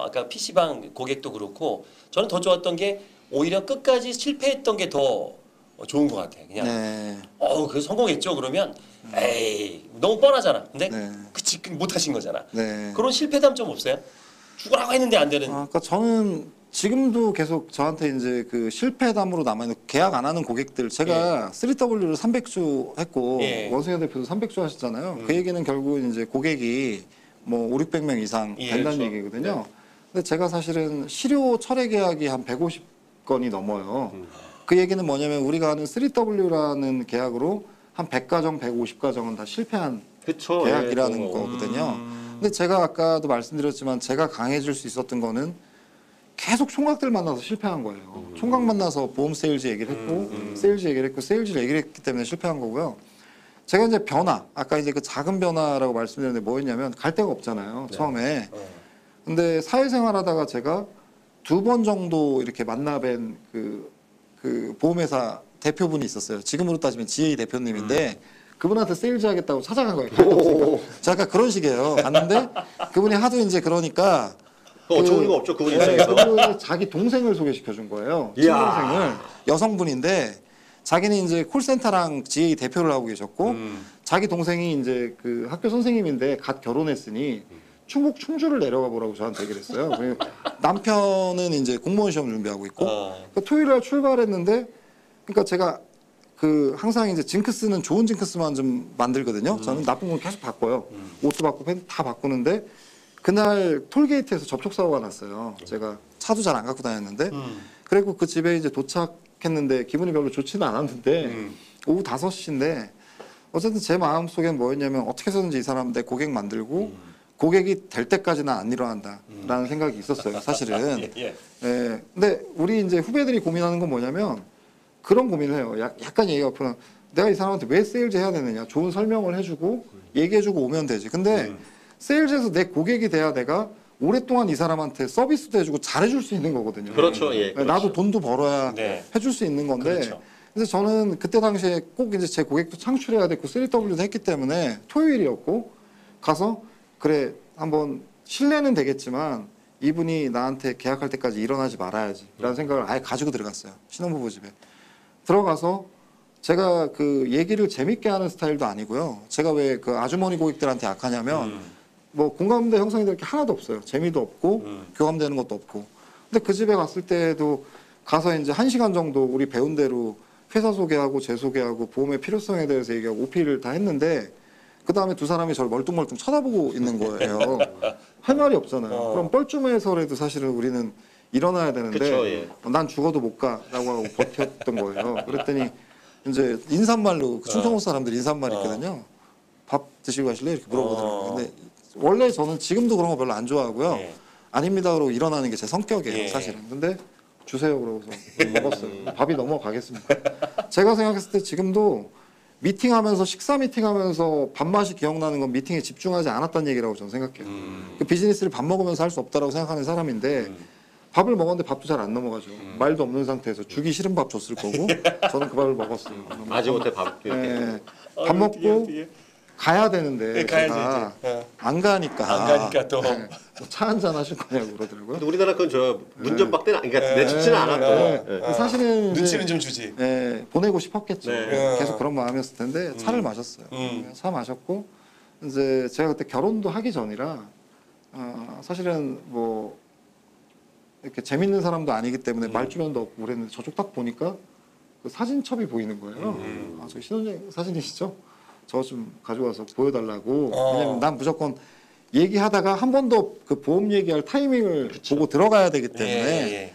아까 PC방 고객도 그렇고 저는 더 좋았던 게 오히려 끝까지 실패했던 게 더 좋은 것 같아요. 그냥 네. 그 성공했죠. 그러면 에이 너무 뻔하잖아. 근데 네. 그치 못 하신 거잖아. 네. 그런 실패담 좀 없어요? 죽으라고 했는데 안 되는. 그러니까 저는 지금도 계속 저한테 이제 그 실패담으로 남아있는 계약 안 하는 고객들 제가 3W를 300주 했고 예. 원승현 대표도 300주 하셨잖아요. 그 얘기는 결국 이제 고객이 뭐 5, 600명 이상 예, 된다는 그렇죠. 얘기거든요. 네. 근데 제가 사실은 실효 철회 계약이 한 150건이 넘어요. 그 얘기는 뭐냐면 우리가 하는 3W라는 계약으로 한 100가정, 150가정은 다 실패한 그쵸. 계약이라는 예, 거거든요. 근데 제가 아까도 말씀드렸지만 제가 강해질 수 있었던 거는 계속 총각들 만나서 실패한 거예요. 총각 만나서 보험 세일즈 얘기를 했고 세일즈 얘기를 했고 세일즈를 얘기를 했기 때문에 실패한 거고요. 제가 이제 변화, 아까 이제 그 작은 변화라고 말씀드렸는데 뭐였냐면 갈 데가 없잖아요. 처음에. 근데 사회생활 하다가 제가 2번 정도 이렇게 만나뵌 그 보험회사 대표분이 있었어요. 지금으로 따지면 GA 대표님인데 그분한테 세일즈 하겠다고 찾아간 거예요. 자, 약간 그런 식이에요. 갔는데 그분이 하도 이제 그러니까 어처구니가 리가 없죠. 그분 네, 입장에서. 그분이 자기 동생을 소개시켜 준 거예요. 친동생을. 여성분인데 자기는 이제 콜센터랑 GA 대표를 하고 계셨고 자기 동생이 이제 그 학교 선생님인데 갓 결혼했으니 충북 충주를 내려가 보라고 저한테 얘기를 했어요. 그리고 남편은 이제 공무원 시험 준비하고 있고 그러니까 토요일 날 출발했는데 그러니까 제가 그 항상 이제 징크스는 좋은 징크스만 좀 만들거든요. 저는 나쁜 건 계속 바꿔요. 옷도 바꾸고 펜다 바꾸는데 그날 톨게이트에서 접촉사고가 났어요. 제가 차도 잘 안 갖고 다녔는데 그리고 그 집에 이제 도착했는데 기분이 별로 좋지는 않았는데 오후 5시인데 어쨌든 제 마음속엔 뭐였냐면 어떻게 해서든지 이 사람 내 고객 만들고 고객이 될 때까지는 안 일어난다라는 생각이 있었어요. 사실은. 예. 예. 근데 우리 이제 후배들이 고민하는 건 뭐냐면 그런 고민을 해요. 약간 얘기가 앞으로 내가 이 사람한테 왜 세일즈 해야 되느냐. 좋은 설명을 해주고 얘기해주고 오면 되지. 근데 세일즈에서 내 고객이 돼야 내가 오랫동안 이 사람한테 서비스도 해주고 잘해줄 수 있는 거거든요. 그렇죠. 예. 네, 나도 돈도 벌어야 네. 해줄 수 있는 건데. 그렇죠. 그래서 저는 그때 당시에 꼭 이제 제 고객도 창출해야 됐고 3W도 했기 때문에 토요일이었고 가서 그래 한번 신뢰는 되겠지만 이분이 나한테 계약할 때까지 일어나지 말아야지 라는 생각을 아예 가지고 들어갔어요. 신혼부부 집에. 들어가서 제가 그 얘기를 재밌게 하는 스타일도 아니고요. 제가 왜 그 아주머니 고객들한테 약하냐면 뭐 공감대 형성이 될 게 하나도 없어요. 재미도 없고 교감되는 것도 없고. 근데 그 집에 갔을 때도 가서 이제 1시간 정도 우리 배운 대로 회사 소개하고 제 소개하고 보험의 필요성에 대해서 얘기하고 오피를 다 했는데 그 다음에 두 사람이 저를 멀뚱멀뚱 쳐다보고 있는 거예요. 할 말이 없잖아요. 그럼 뻘쭘해서라도 사실은 우리는 일어나야 되는데 그쵸, 예. 난 죽어도 못 가라고 하고 버텼던 거예요. 그랬더니 이제 인사말로 그 충청도 사람들 인사말이 있거든요. 밥 드시고 가실래요? 이렇게 물어보더라고요. 근데 원래 저는 지금도 그런 거 별로 안 좋아하고요. 예. 아닙니다. 그러고 일어나는 게 제 성격이에요. 예. 사실은. 근데 주세요. 그러고서 먹었어요. 밥이 넘어가겠습니다. 제가 생각했을 때 지금도 미팅하면서 식사 미팅하면서 밥맛이 기억나는 건 미팅에 집중하지 않았다는 얘기라고 저는 생각해요. 그 비즈니스를 밥 먹으면서 할 수 없다라고 생각하는 사람인데 밥을 먹었는데 밥도 잘 안 넘어가죠. 말도 없는 상태에서 주기 싫은 밥 줬을 거고 저는 그 밥을 먹었어요. 마지못해 밥 이렇게. 예, 밥 먹고 가야 되는데 네, 가야지, 제가 이제. 안 가니까 안 가니까 또. 차 한잔 하실 거냐고 그러더라고요. 근데 우리나라 그건 저 문전박대는 그러니까 내쫓지는 않았고. 예. 사실은 이제 눈치는 좀 주지. 보내고 싶었겠죠. 네. 계속 그런 마음이었을 텐데 차를 마셨어요. 차 마셨고 이제 제가 그때 결혼도 하기 전이라 사실은 뭐 이렇게 재밌는 사람도 아니기 때문에 말주변도 없고 그랬는데 저쪽 딱 보니까 그 사진첩이 보이는 거예요. 저 신혼여행 사진이시죠? 저 좀 가져와서 보여달라고. 왜냐면 난 무조건 얘기하다가 한 번 더 그 보험 얘기할 타이밍을 보고 들어가야 되기 때문에 예.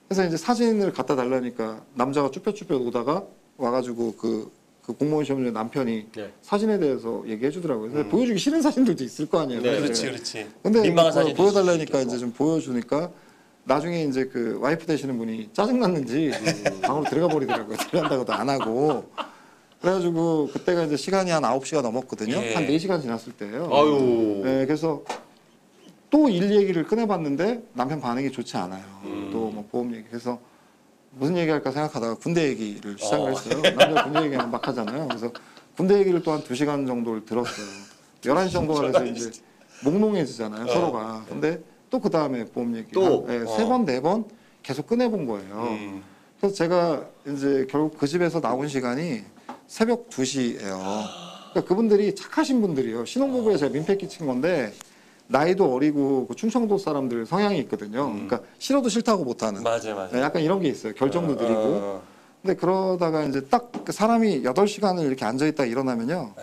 그래서 이제 사진을 갖다 달라니까 남자가 쭈뼛쭈뼛 오다가 와가지고 그 공무원 시험 중에 남편이 네. 사진에 대해서 얘기해 주더라고요. 근데 보여주기 싫은 사진들도 있을 거 아니에요. 네. 그렇지. 근데 민망한 그걸 사진 보여달라니까 이제 좀 보여주니까 나중에 이제 그 와이프 되시는 분이 짜증났는지 방으로 들어가 버리더라고요. 들어간다고도 안 하고. 그래가지고 그때가 이제 시간이 한 9시가 넘었거든요. 예. 한 4시간 지났을 때예요. 아유. 네, 그래서 또 일 얘기를 꺼내봤는데 남편 반응이 좋지 않아요. 또 뭐 보험 얘기. 그래서 무슨 얘기할까 생각하다가 군대 얘기를 시작을 했어요. 남자 군대 얘기는 막 하잖아요. 그래서 군대 얘기를 또 한 2시간 정도를 들었어요. 11시 정도가 돼서 이제 몽롱해지잖아요. 서로가. 근데 또 그 다음에 보험 얘기 또? 세 번, 네 번 계속 꺼내본 거예요. 그래서 제가 이제 결국 그 집에서 나온 시간이 새벽 2시예요. 그러니까 그분들이 착하신 분들이에요. 신혼부부에 제가 민폐 끼친 건데 나이도 어리고 그 충청도 사람들 성향이 있거든요. 그러니까 싫어도 싫다고 못하는. 맞아요. 약간 이런 게 있어요. 결정도 느리고. 근데 그러다가 이제 딱 그 사람이 8시간을 이렇게 앉아있다 일어나면요.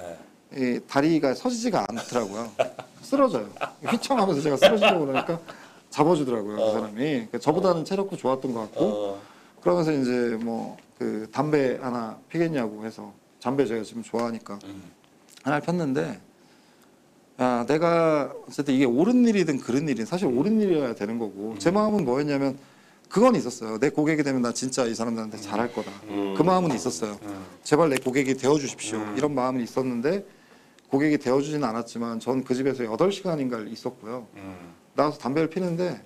이 다리가 서지지가 않더라고요. 쓰러져요. 휘청하면서 제가 쓰러지려고 그러니까 잡아주더라고요. 그 사람이. 그러니까 저보다는 체력도 좋았던 것 같고 그러면서 이제 뭐 그 담배 하나 피겠냐고 해서 담배 제가 지금 좋아하니까 하나 폈는데 야, 내가 어쨌든 이게 옳은 일이든 그른 일이든 사실 옳은 일이어야 되는 거고 제 마음은 뭐였냐면 그건 있었어요. 내 고객이 되면 나 진짜 이 사람들한테 잘할 거다. 그 마음은 있었어요. 제발 내 고객이 되어주십시오. 이런 마음은 있었는데 고객이 되어주지는 않았지만 전 그 집에서 8시간인가를 있었고요. 나와서 담배를 피는데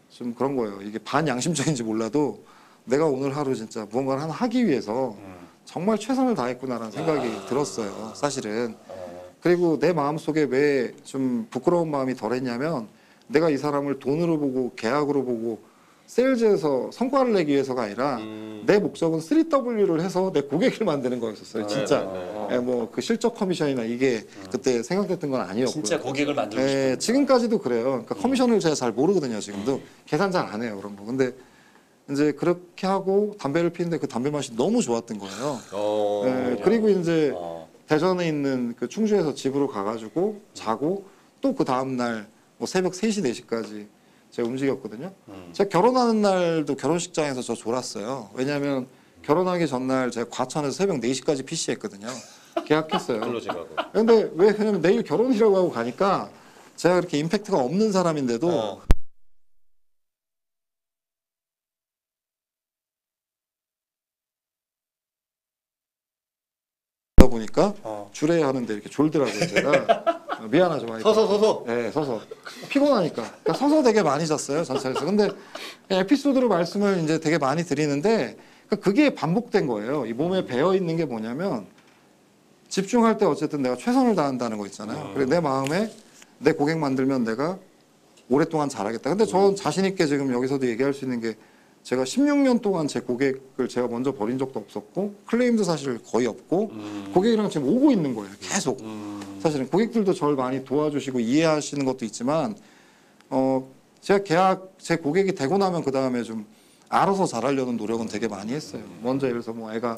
좀 그런 거예요. 이게 반양심적인지 몰라도 내가 오늘 하루 진짜 무언가를 하나 하기 위해서 정말 최선을 다했구나라는 생각이 들었어요. 사실은. 그리고 내 마음속에 왜 좀 부끄러운 마음이 덜했냐면 내가 이 사람을 돈으로 보고 계약으로 보고 세일즈에서 성과를 내기 위해서가 아니라 내 목적은 3W를 해서 내 고객을 만드는 거였었어요. 진짜. 뭐 그 실적 커미션이나 이게 그때 생각됐던 건 아니었고요. 진짜 고객을 만들고 싶은. 지금까지도 그래요. 그러니까 커미션을 제가 잘 모르거든요. 지금도 계산 잘 안 해요. 그런 거. 근데 이제 그렇게 하고 담배를 피는데 그 담배 맛이 너무 좋았던 거예요. 그리고 이제 대전에 있는 그 충주에서 집으로 가가지고 자고 또 그 다음 날 뭐 새벽 3시 4시까지 제가 움직였거든요. 제가 결혼하는 날도 결혼식장에서 저 졸았어요. 왜냐하면 결혼하기 전날 제가 과천에서 새벽 4시까지 PC했거든요. 계약했어요. 근데 왜 그러냐면 내일 결혼이라고 하고 가니까 제가 그렇게 임팩트가 없는 사람인데도 보니까 주례 하는데 이렇게 졸더라고요. 제가 미안하죠. 많이. 서서. 네, 서서 피곤하니까. 그러니까 서서 되게 많이 잤어요. 전철에서. 근데 에피소드로 말씀을 이제 되게 많이 드리는데 그게 반복된 거예요. 이 몸에 배어 있는 게 뭐냐면 집중할 때 어쨌든 내가 최선을 다한다는 거 있잖아요. 그리고 내 마음에 내 고객 만들면 내가 오랫동안 잘하겠다. 근데 저 자신 있게 지금 여기서도 얘기할 수 있는 게 제가 16년 동안 제 고객을 제가 먼저 버린 적도 없었고 클레임도 사실 거의 없고 고객이랑 지금 오고 있는 거예요. 계속. 사실은 고객들도 저를 많이 도와주시고 이해하시는 것도 있지만 제가 제 고객이 되고 나면 그 다음에 좀 알아서 잘하려는 노력은 되게 많이 했어요. 먼저 예를 들어서 뭐 애가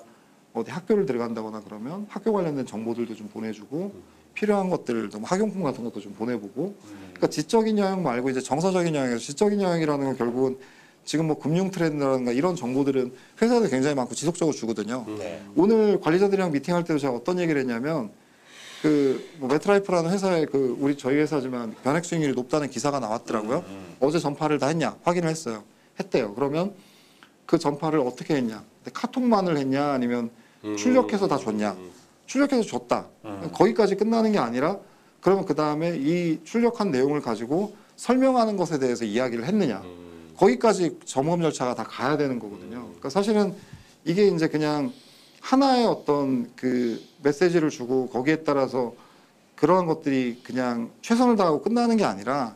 어디 학교를 들어간다거나 그러면 학교 관련된 정보들도 좀 보내주고 필요한 것들도 뭐 학용품 같은 것도 좀 보내보고 그러니까 지적인 영역 말고 이제 정서적인 영역에서 지적인 영역이라는 건 결국은 지금 뭐 금융 트렌드라든가 이런 정보들은 회사들 굉장히 많고 지속적으로 주거든요. 오늘 관리자들이랑 미팅할 때도 제가 어떤 얘기를 했냐면 그 뭐 메트라이프라는 회사에 저희 회사지만 변액 수익률이 높다는 기사가 나왔더라고요. 어제 전파를 다 했냐 확인을 했어요. 했대요. 그러면 그 전파를 어떻게 했냐? 카톡만을 했냐 아니면 출력해서 다 줬냐? 출력해서 줬다. 거기까지 끝나는 게 아니라 그러면 그 다음에 이 출력한 내용을 가지고 설명하는 것에 대해서 이야기를 했느냐? 거기까지 점검 절차가 다 가야 되는 거거든요. 그러니까 사실은 이게 이제 그냥 하나의 어떤 그 메시지를 주고 거기에 따라서 그러한 것들이 그냥 최선을 다하고 끝나는 게 아니라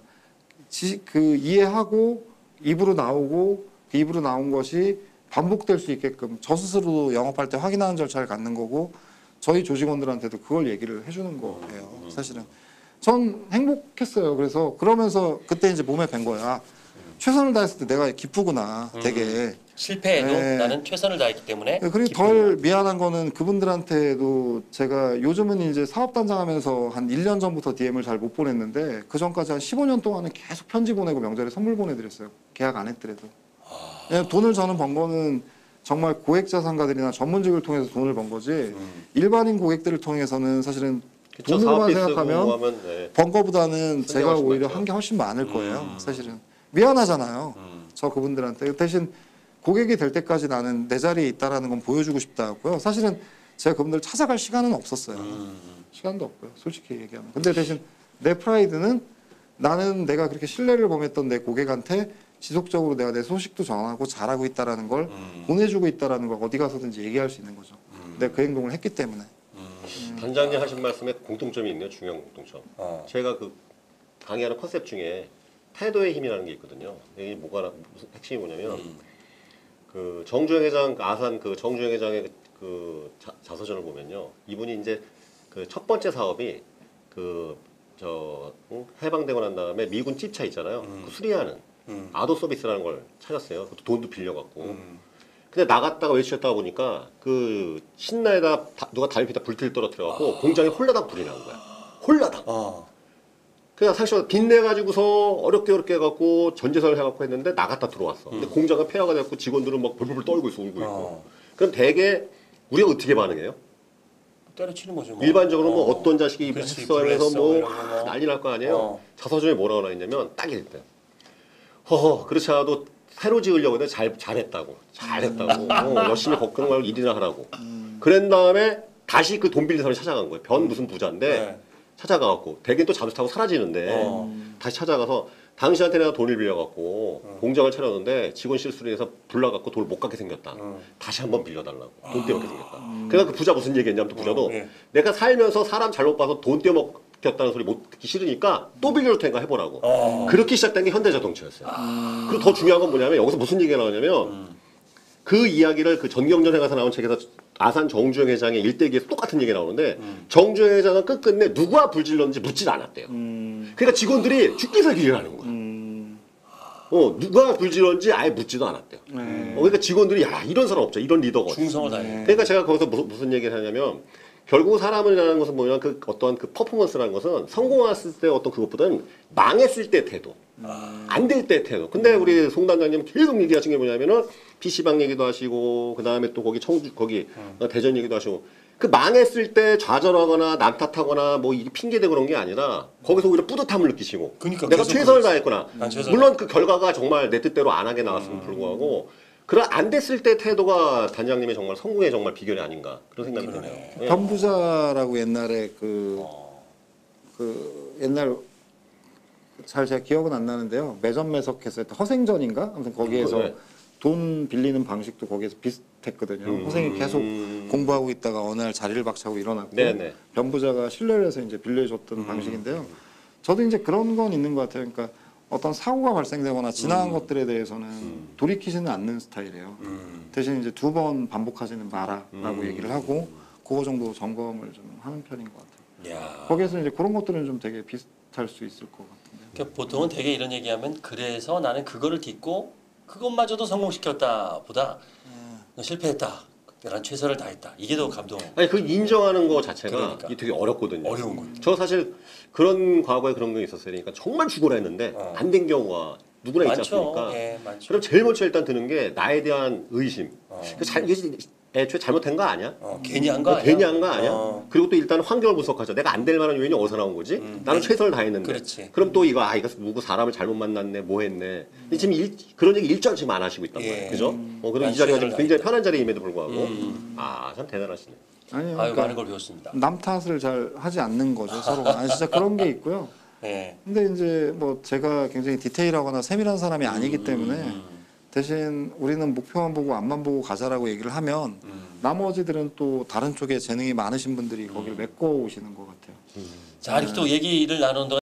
그 이해하고 입으로 나오고 그 입으로 나온 것이 반복될 수 있게끔 저 스스로도 영업할 때 확인하는 절차를 갖는 거고 저희 조직원들한테도 그걸 얘기를 해주는 거예요. 사실은 전 행복했어요. 그래서 그러면서 그때 이제 몸에 밴 거야. 최선을 다했을 때 내가 기쁘구나. 되게 실패해도 나는 최선을 다했기 때문에. 그리고 덜 미안한 거는 그분들한테도 제가 요즘은 이제 사업단장하면서 한 1년 전부터 DM을 잘 못 보냈는데 그 전까지 한 15년 동안은 계속 편지 보내고 명절에 선물 보내드렸어요. 계약 안 했더라도. 돈을 저는 번 거는 정말 고액자산가들이나 전문직을 통해서 돈을 번 거지 일반인 고객들을 통해서는 사실은 돈으로만 생각하면 번 거보다는 제가 오히려 한 게 훨씬 많을 거예요. 사실은 미안하잖아요. 저 그분들한테. 대신 고객이 될 때까지 나는 내 자리에 있다라는 건 보여주고 싶다고요. 사실은 제가 그분들 찾아갈 시간은 없었어요. 시간도 없고요. 솔직히 얘기하면. 근데 대신 내 프라이드는 나는 내가 그렇게 신뢰를 범했던 내 고객한테 지속적으로 내가 내 소식도 전하고 잘하고 있다라는 걸 보내주고 있다라는 걸 어디 가서든지 얘기할 수 있는 거죠. 내가 그 행동을 했기 때문에. 단장님 하신 말씀에 공통점이 있네요. 중요한 공통점. 제가 그 강의하는 컨셉 중에 태도의 힘이라는 게 있거든요. 이게 무슨 핵심이 뭐냐면 그 정주영 회장 아산 그 정주영 회장의 그 자서전을 보면요, 이분이 이제 그 첫 번째 사업이 해방되고 난 다음에 미군 찝차 있잖아요. 그 수리하는 아도 서비스라는 걸 찾았어요. 그것도 돈도 빌려갖고. 근데 나갔다가 외출했다가 보니까 그 신나에다 누가 다리밑에 불길 떨어뜨려갖고 공장에 홀라당 불이 난 거야. 홀라당. 그냥 사실 빚내가지고서 어렵게 해갖고 전재산을 해갖고 했는데 나갔다 들어왔어. 근데 공장은 폐허가 됐고 직원들은 막 불불 떨고 있어, 울고 있고. 그럼 대개 우리가 어떻게 반응해요? 때려치는 거죠. 뭐. 일반적으로 뭐 어떤 자식이 그렇지, 입사해서 뭐 불했어, 이런 거 뭐. 난리 날 거 아니에요. 자서전에 뭐라고 나있냐면 딱 이랬대요. 허허, 그렇지 않아도 새로 지으려고 했는데 잘했다고. 열심히 걱정 말고 일이나 하라고. 그런 다음에 다시 그 돈 빌린 사람이 찾아간 거예요. 변 무슨 부자인데 네. 찾아가갖고 대개 또 잠수 타고 사라지는데 다시 찾아가서 당신한테 내가 돈을 빌려갖고 공장을 차렸는데 직원 실수로 해서 불나갖고 돈을 못 갚게 생겼다. 다시 한번 빌려달라고. 돈 떼먹게 생겼다. 그러니까 그 부자 무슨 얘기했냐면 또 부자도 네. 내가 살면서 사람 잘못 봐서 돈 떼먹겠다는 소리 못 듣기 싫으니까 또 빌려줄 테니까 해보라고. 그렇게 시작된 게 현대자동차였어요. 그리고 더 중요한 건 뭐냐면 여기서 무슨 얘기가 나오냐면 그 이야기를 그 전경련 회가서 나온 책에서 아산 정주영 회장의 일대기에서 똑같은 얘기 나오는데 정주영 회장은 끝끝내 누가 불질렀는지 묻질 않았대요. 그러니까 직원들이 죽기 살기 일을 하는 거야. 누가 불질렀는지 아예 묻지도 않았대요. 그러니까 직원들이 야 이런 사람 없죠. 이런 리더가 없죠. 충성을 다해. 그러니까 제가 거기서 무슨 얘기를 하냐면 결국 사람이라는 것은 뭐냐면 그 어떠한 그 퍼포먼스라는 것은 성공했을 때 어떤 그것보다는 망했을 때 태도. 안 될 때 태도. 근데 우리 송 단장님 계속 얘기하신 게 뭐냐면은 PC방 얘기도 하시고 그 다음에 또 거기 대전 얘기도 하시고 그 망했을 때 좌절하거나 남 탓하거나 뭐 이게 핑계대고 그런 게 아니라 거기서 오히려 뿌듯함을 느끼시고 그러니까 내가 계속 최선을 그러지. 다했구나. 난 최선을 물론 그 결과가 정말 내 뜻대로 안 하게 나왔음을 불구하고 그런 안 됐을 때 태도가 단장님의 정말 성공의 정말 비결이 아닌가 그런 생각이 드네요. 예. 변부자라고 옛날에 그 옛날 잘 제가 기억은 안 나는데요. 매점 매석해서 했던 허생전인가? 아무튼 거기에서 네. 돈 빌리는 방식도 거기에서 비슷했거든요. 선생님이 계속 공부하고 있다가 어느 날 자리를 박차고 일어났고 네네. 변부자가 신뢰를 해서 이제 빌려줬던 방식인데요. 저도 이제 그런 건 있는 것 같아요. 그러니까 어떤 사고가 발생되거나 지나간 것들에 대해서는 돌이키지는 않는 스타일이에요. 대신 이제 2번 반복하지는 마라라고 얘기를 하고 그거 정도 점검을 좀 하는 편인 것 같아요. 야. 거기에서 이제 그런 것들은 좀 되게 비슷할 수 있을 것 같은데. 그러니까 보통은 되게 이런 얘기하면 그래서 나는 그거를 딛고 그것마저도 성공시켰다 보다 실패했다. 난 최선을 다했다. 이게 더 감동. 아니 그 인정하는 거 자체가 그러니까. 이게 되게 어렵거든요. 어려운 거예요. 저 사실 그런 과거에 그런 게 있었어요. 그러니까 정말 죽으라 했는데 안 된 경우가 누구나 있지 많죠. 않습니까? 예, 많죠. 그럼 제일 먼저 일단 드는 게 나에 대한 의심. 이게 애초에 잘못된 거 아니야? 괜히 한 거 아니야? 괜히 한 거 아니야? 그리고 또 일단 환경을 분석하죠. 내가 안 될 만한 요인이 어디서 나온 거지? 나는 최선을 다했는데. 그렇지. 그럼 또 이거 누구 사람을 잘못 만났네, 뭐 했네. 근데 지금 그런 얘기 일절 지금 안 하시고 있단 말이에요. 그죠? 그럼 이 자리가 지금 굉장히 편한 자리임에도 불구하고 참 대단하시네. 아니요. 아유, 그러니까 많은 걸 배웠습니다. 남 탓을 잘 하지 않는 거죠 서로가. 아니, 진짜 그런 게 있고요. 예. 근데 이제 뭐 제가 굉장히 디테일하거나 세밀한 사람이 아니기 때문에 대신 우리는 목표만 보고 앞만 보고 가자라고 얘기를 하면 나머지들은 또 다른 쪽에 재능이 많으신 분들이 거기를 메꿔 오시는 것 같아요. 자, 이렇게 또 얘기를 나누는 동안